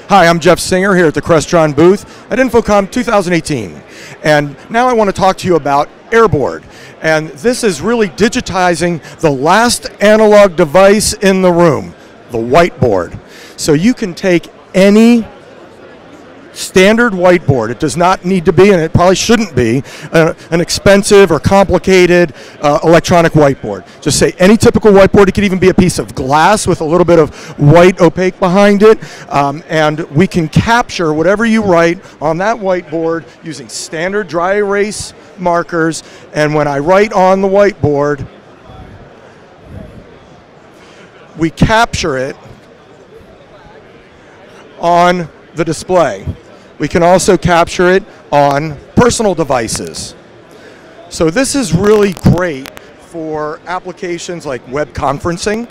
Hi, I'm Jeff Singer here at the Crestron booth at InfoComm 2018. And now I want to talk to you about AirBoard. And this is really digitizing the last analog device in the room, the whiteboard. So you can take any standard whiteboard. It does not need to be, and it probably shouldn't be, an expensive or complicated electronic whiteboard. Just say any typical whiteboard. It could even be a piece of glass with a little bit of white opaque behind it, and we can capture whatever you write on that whiteboard using standard dry erase markers. And when I write on the whiteboard, we capture it on the display. We can also capture it on personal devices. So this is really great for applications like web conferencing.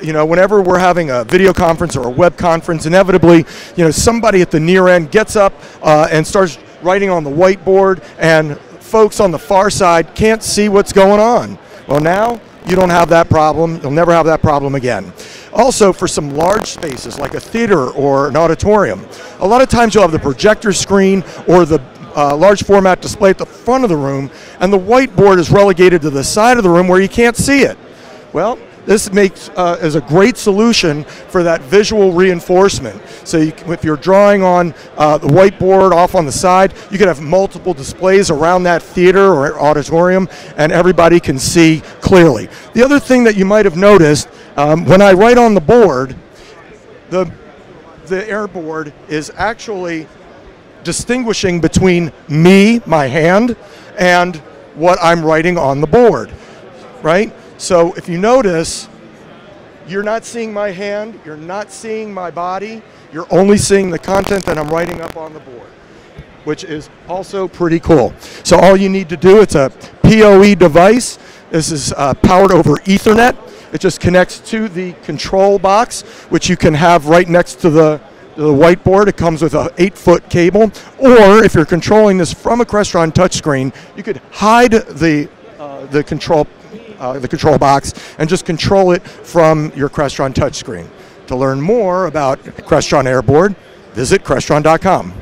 You know, whenever we're having a video conference or a web conference, inevitably, you know, somebody at the near end gets up and starts writing on the whiteboard, and folks on the far side can't see what's going on. Well, now you don't have that problem. You'll never have that problem again. Also, for some large spaces like a theater or an auditorium, a lot of times you'll have the projector screen or the large format display at the front of the room, and the whiteboard is relegated to the side of the room where you can't see it. Well, this is a great solution for that visual reinforcement. So if you're drawing on the whiteboard off on the side, you could have multiple displays around that theater or auditorium, and everybody can see clearly. The other thing that you might have noticed, when I write on the board, the AirBoard is actually distinguishing between me, my hand, and what I'm writing on the board, right? So if you notice, you're not seeing my hand, you're not seeing my body, you're only seeing the content that I'm writing up on the board, which is also pretty cool. So all you need to do, it's a PoE device. This is powered over Ethernet. It just connects to the control box, which you can have right next to the whiteboard. It comes with an 8-foot cable. Or if you're controlling this from a Crestron touchscreen, you could hide the control box and just control it from your Crestron touchscreen. To learn more about Crestron AirBoard, visit Crestron.com.